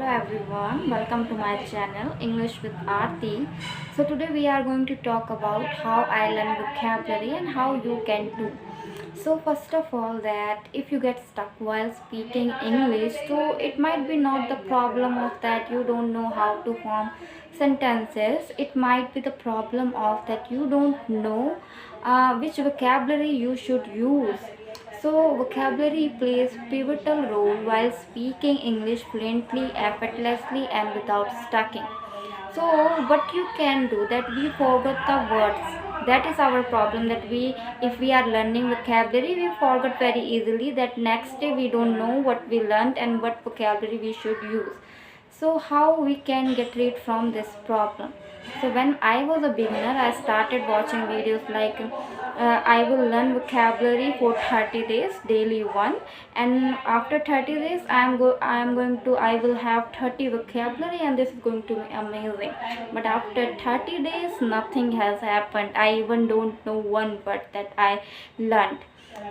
Hello everyone, welcome to my channel English with Aarti. So today we are going to talk about how I learn vocabulary and how you can too. So first of all, that if you get stuck while speaking English, so it might be not the problem of that you don't know how to form sentences. It might be the problem of that you don't know which vocabulary you should use. So vocabulary plays pivotal role while speaking English fluently, effortlessly and without stucking. So what you can do that we forget the words. That is our problem, that if we are learning vocabulary we forget very easily, that next day we don't know what we learned and what vocabulary we should use. So how we can get rid from this problem? So when I was a beginner, I started watching videos like I will learn vocabulary for 30 days, daily one, and after 30 days I am going to I will have 30 vocabulary and this is going to be amazing. But after 30 days nothing has happened. I even don't know one word that I learned.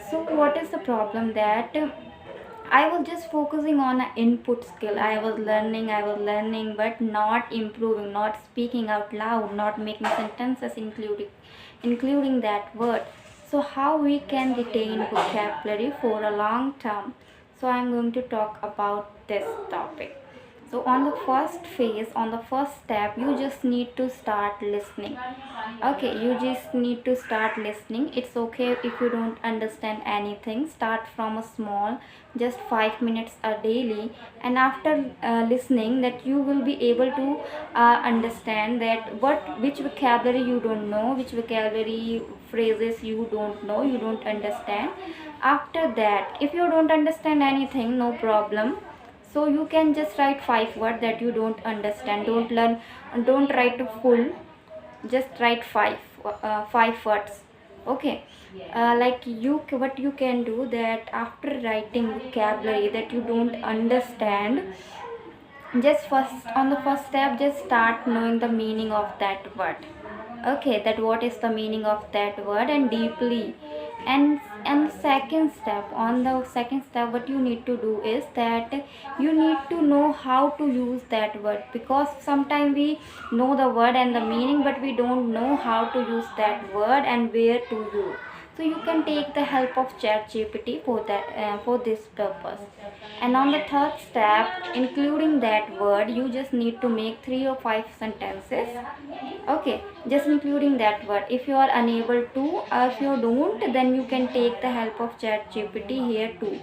So what is the problem? That I was just focusing on an input skill. I was learning, but not improving, not speaking out loud, not making sentences including that word. So how we can retain vocabulary for a long term? So I'm going to talk about this topic. So on the first phase, on the first step, you just need to start listening. Okay, you just need to start listening. It's okay if you don't understand anything. Start from a small, just 5 minutes a daily, and after listening, that you will be able to understand that which vocabulary you don't know, which vocabulary phrases you don't know, you don't understand. After that, if you don't understand anything, no problem, so you can just write 5 words that you don't understand. Don't write a full, just write 5 words. Okay. Like you, what you can do, that after writing vocabulary that you don't understand, just first, on the first step, just start knowing the meaning of that word. Okay, that what is the meaning of that word, and deeply. And second step, on the second step, what you need to do is that you need to know how to use that word, because sometimes we know the word and the meaning, but we don't know how to use that word and where to use. So you can take the help of ChatGPT for that, for this purpose. And on the third step, including that word, you just need to make 3 or 5 sentences. Okay, just including that word. If you are unable to, or if you don't, then you can take the help of ChatGPT here too.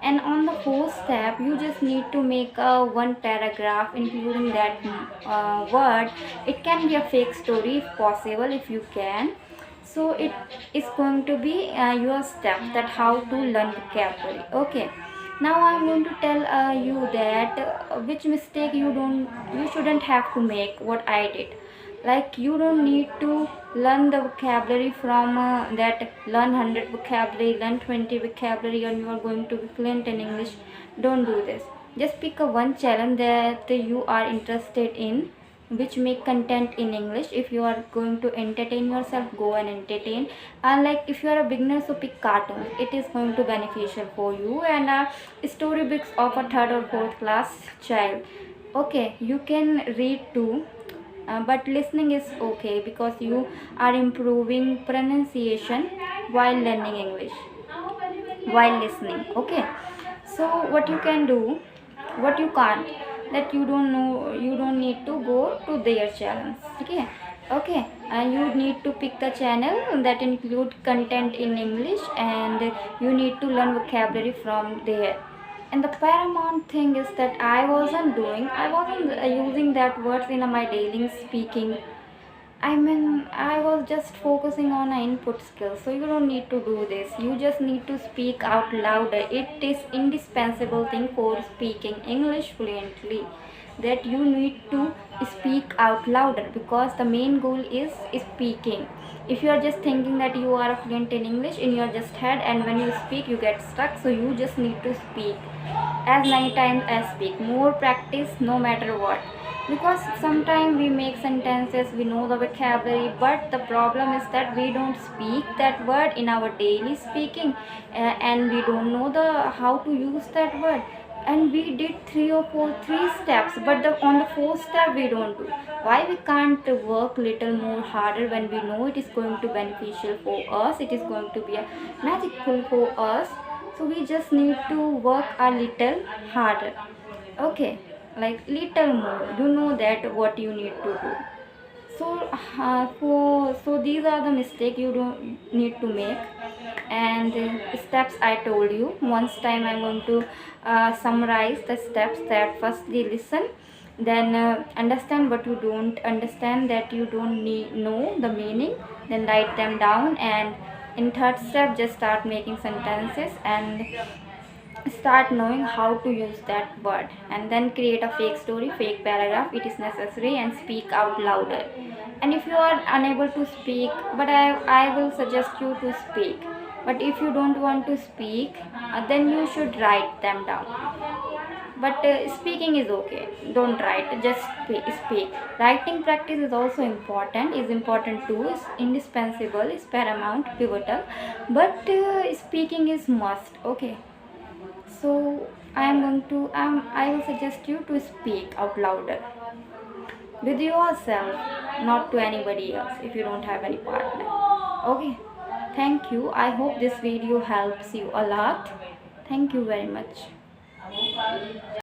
And on the fourth step, you just need to make a one paragraph including that word. It can be a fake story if possible, if you can. So it is going to be your step, that how to learn vocabulary. Okay, now I'm going to tell you that which mistake you shouldn't have to make, what I did. Like, you don't need to learn the vocabulary from that learn 100 vocabulary, learn 20 vocabulary, and you are going to be fluent in English. Don't do this. Just pick a one challenge that you are interested in, which make content in English. If you are going to entertain yourself, go and entertain. And like, if you are a beginner, so pick cartoons. It is going to beneficial for you. And storybooks of a third or fourth class child. Okay, you can read too, but listening is okay, because you are improving pronunciation while learning English while listening. Okay, so what you can do, what you can't, that you don't know, you don't need to go to their channels. Okay. Okay, and you need to pick the channel that include content in English, and you need to learn vocabulary from there. And the paramount thing is that I wasn't using that words in my daily speaking. I mean, I was just focusing on an input skill. So you don't need to do this. You just need to speak out louder. It is indispensable thing for speaking English fluently, that you need to speak out louder, because the main goal is speaking. If you are just thinking that you are fluent in English in your just head, and when you speak you get stuck, so you just need to speak as many times as speak. More practice, no matter what. Because sometimes we make sentences, we know the vocabulary, but the problem is that we don't speak that word in our daily speaking, and we don't know the how to use that word. and we did three steps, but on the fourth step we don't do. Why we can't work little more harder when we know it is going to beneficial for us, it is going to be a magical for us? So we just need to work a little harder. Okay, like little more, you know that what you need to do. So so these are the mistake you don't need to make. And steps I told you once time, I'm going to summarize the steps. That firstly listen, then understand what you don't understand, that you don't need know the meaning, then write them down. And in third step, just start making sentences and start knowing how to use that word, and then create a fake story, fake paragraph, it is necessary, and speak out louder. And if you are unable to speak, but I will suggest you to speak. But if you don't want to speak, then you should write them down. But speaking is okay, don't write, just speak. Writing practice is also important, is important too, is indispensable, is paramount, pivotal. But speaking is must. Okay, so I will suggest you to speak out louder with yourself, not to anybody else if you don't have any partner. Okay, thank you. I hope this video helps you a lot. Thank you very much.